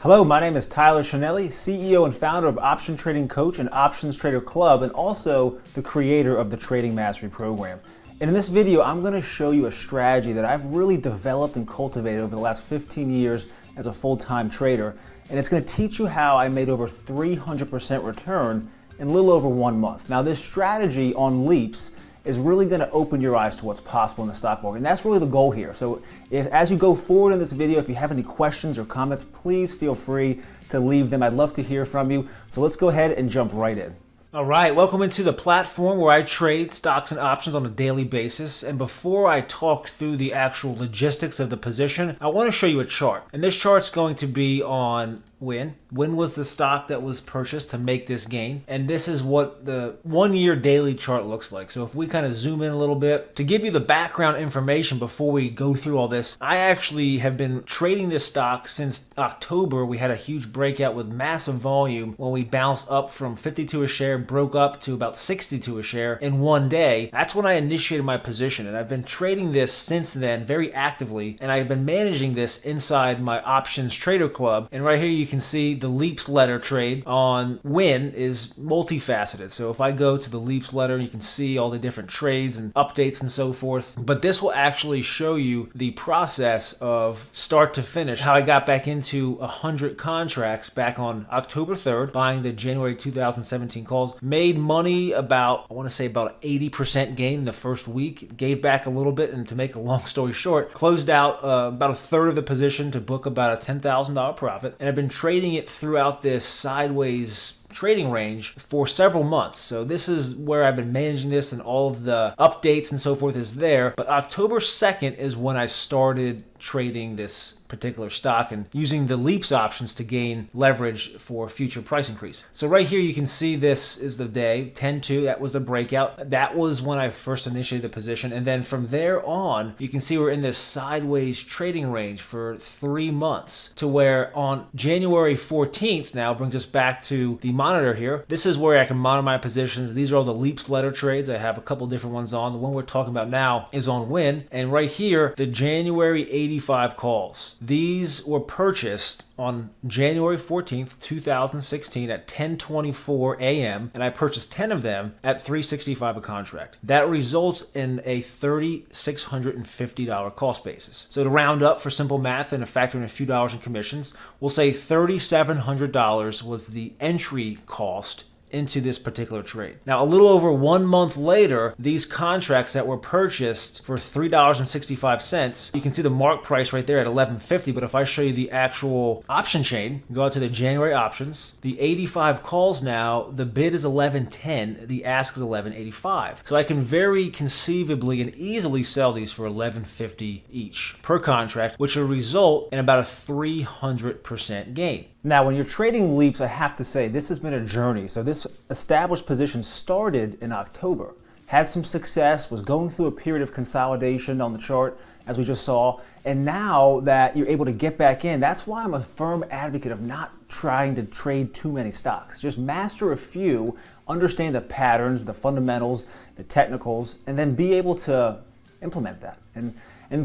Hello, my name is Tyler Chanelli, CEO and founder of Option Trading Coach and Options Trader Club, and also the creator of the Trading Mastery Program. And in this video, I'm going to show you a strategy that I've really developed and cultivated over the last 15 years as a full-time trader. And it's going to teach you how I made over 300% return in a little over 1 month. Now, this strategy on leaps is really going to open your eyes to what's possible in the stock market. And that's really the goal here. So as you go forward in this video, if you have any questions or comments, please feel free to leave them. I'd love to hear from you. So let's go ahead and jump right in. All right, welcome into the platform where I trade stocks and options on a daily basis. And before I talk through the actual logistics of the position, I want to show you a chart. And this chart's going to be on when was the stock that was purchased to make this gain. And this is what the 1 year daily chart looks like. So if we kind of zoom in a little bit to give you the background information before we go through all this, I actually have been trading this stock since October. We had a huge breakout with massive volume when we bounced up from 52 a share, broke up to about 62 a share in 1 day. That's when I initiated my position, and I've been trading this since then very actively, and I've been managing this inside my Options Trader Club. And right here you can see the Leaps letter trade on Win is multifaceted. So if I go to the Leaps letter, you can see all the different trades and updates and so forth. But this will actually show you the process of start to finish, how I got back into 100 contracts back on October 3rd, buying the January 2017 calls. Made money about, I want to say about 80% gain the first week. Gave back a little bit, and to make a long story short, closed out about a third of the position to book about a $10,000 profit. And I've been trading it throughout this sideways trading range for several months. So this is where I've been managing this, and all of the updates and so forth is there. But October 2nd is when I started trading this particular stock and using the Leaps options to gain leverage for future price increase. So right here you can see this is the day 10-2. That was the breakout. That was when I first initiated the position, and then from there on you can see we're in this sideways trading range for 3 months, to where on January 14th now brings us back to the monitor here. This is where I can monitor my positions. These are all the Leaps letter trades. I have a couple different ones on. The one we're talking about now is on Win, and right here the January 85 calls. These were purchased on January 14th, 2016 at 10:24 a.m. and I purchased 10 of them at $365 a contract. That results in a $3,650 cost basis. So to round up for simple math and factor in a few dollars in commissions, we'll say $3,700 was the entry cost into this particular trade. Now, a little over 1 month later, these contracts that were purchased for $3.65, you can see the mark price right there at $11.50. But if I show you the actual option chain, go out to the January options, the 85 calls now, the bid is $11.10, the ask is $11.85. So I can very conceivably and easily sell these for $11.50 each per contract, which will result in about a 300% gain. Now, when you're trading Leaps, I have to say this has been a journey. So this established position started in October, had some success, was going through a period of consolidation on the chart, as we just saw. And now that you're able to get back in, that's why I'm a firm advocate of not trying to trade too many stocks. Just master a few, understand the patterns, the fundamentals, the technicals, and then be able to implement that. And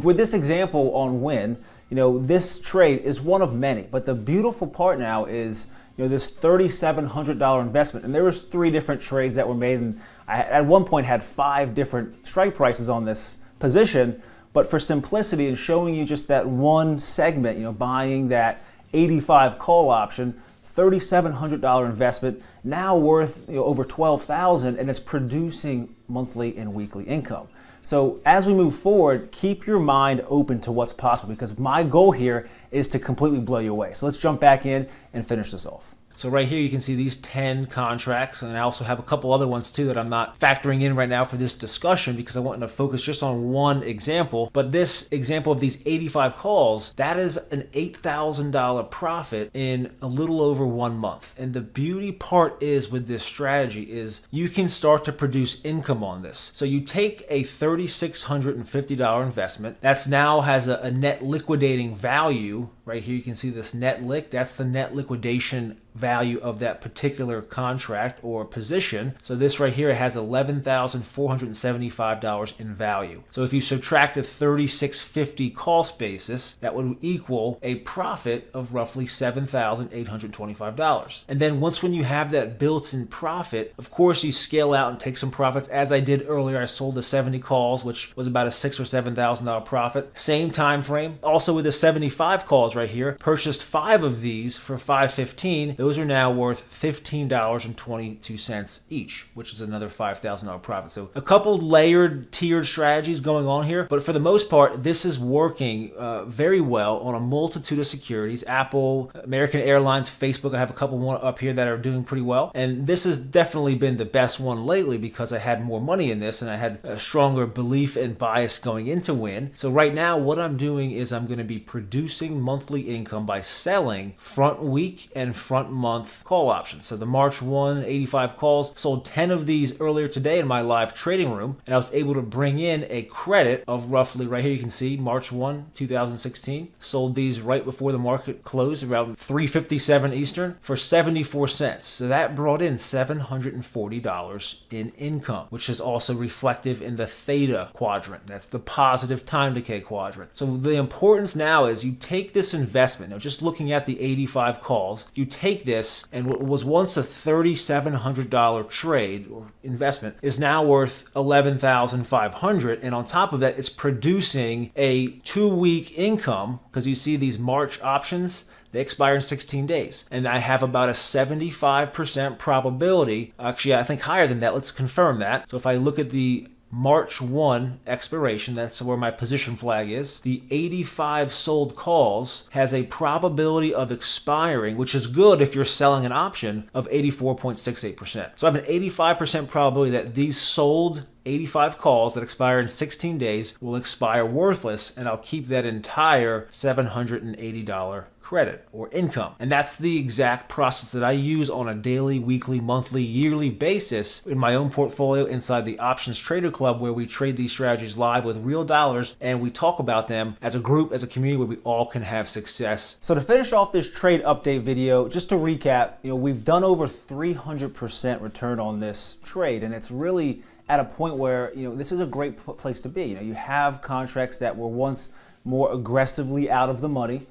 with this example on Win, this trade is one of many, but the beautiful part now is, this $3,700 investment, and there was 3 different trades that were made, and I at one point had 5 different strike prices on this position, but for simplicity and showing you just that one segment, buying that 85 call option, $3,700 investment, now worth over $12,000, and it's producing monthly and weekly income. So as we move forward, keep your mind open to what's possible, because my goal here is to completely blow you away. So let's jump back in and finish this off. So right here you can see these 10 contracts, and I also have a couple other ones too that I'm not factoring in right now for this discussion because I want to focus just on one example. But this example of these 85 calls, that is an $8,000 profit in a little over 1 month. And the beauty part is with this strategy is you can start to produce income on this. So you take a $3,650 investment that's now has a net liquidating value Right here you can see this net lick. That's the net liquidation value of that particular contract or position. So this right here has $11,475 in value. So if you subtract the 3,650 cost basis, that would equal a profit of roughly $7,825. And then once when you have that built-in profit, of course you scale out and take some profits. As I did earlier, I sold the 70 calls, which was about a $6,000 or $7,000 profit. Same time frame. Also with the 75 calls right here, purchased 5 of these for $515. Those are now worth $15.22 each, which is another $5,000 profit. So a couple layered, tiered strategies going on here, but for the most part, this is working very well on a multitude of securities. Apple, American Airlines, Facebook, I have a couple more up here that are doing pretty well. And this has definitely been the best one lately because I had more money in this and I had a stronger belief and bias going into Win. So right now, what I'm doing is I'm going to be producing monthly income by selling front week and front month call options. So the March 1, 85 calls, sold 10 of these earlier today in my live trading room, and I was able to bring in a credit of roughly, right here you can see, March 1, 2016. Sold these right before the market closed, around 3:57 Eastern, for 74 cents. So that brought in $740 in income, which is also reflective in the theta quadrant. That's the positive time decay quadrant. So the importance now is you take this investment, now just looking at the 85 calls, you take this, and what was once a $3,700 trade or investment is now worth $11,500, and on top of that, it's producing a 2-week income, because you see these March options, they expire in 16 days. And I have about a 75% probability, actually I think higher than that, let's confirm that. So if I look at the March 1 expiration, that's where my position flag is, the 85 sold calls has a probability of expiring, which is good if you're selling an option, of 84.68%. So I have an 85% probability that these sold 85 calls that expire in 16 days will expire worthless, and I'll keep that entire $780 credit or income. And that's the exact process that I use on a daily, weekly, monthly, yearly basis in my own portfolio inside the Options Trader Club, where we trade these strategies live with real dollars and we talk about them as a group, as a community, where we all can have success. So to finish off this trade update video, just to recap, we've done over 300% return on this trade, and it's really at a point where this is a great place to be. You have contracts that were once more aggressively out of the money,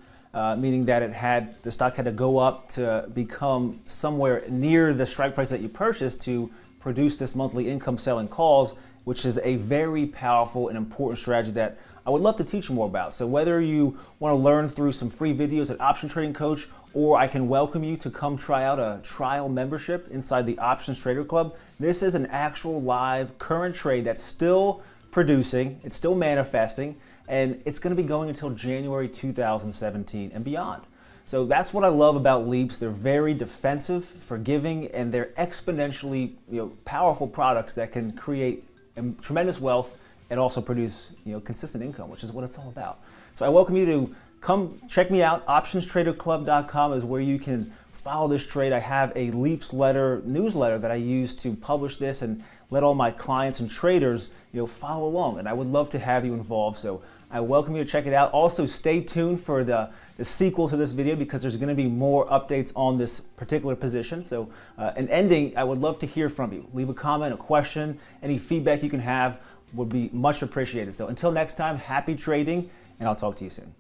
meaning that the stock had to go up to become somewhere near the strike price that you purchased to produce this monthly income selling calls, which is a very powerful and important strategy that I would love to teach you more about. So whether you want to learn through some free videos at Option Trading Coach, or I can welcome you to come try out a trial membership inside the Options Trader Club. This is an actual live current trade that's still producing, it's still manifesting, and it's going to be going until January 2017 and beyond. So that's what I love about Leaps. They're very defensive, forgiving, and they're exponentially powerful products that can create tremendous wealth and also produce consistent income, which is what it's all about. So I welcome you to come check me out. OptionsTraderClub.com is where you can follow this trade. I have a Leaps newsletter that I use to publish this and let all my clients and traders follow along, and I would love to have you involved. So I welcome you to check it out. Also, stay tuned for the sequel to this video, because there's going to be more updates on this particular position. So in ending, I would love to hear from you. Leave a comment, a question, any feedback you can have would be much appreciated. So until next time, happy trading, and I'll talk to you soon.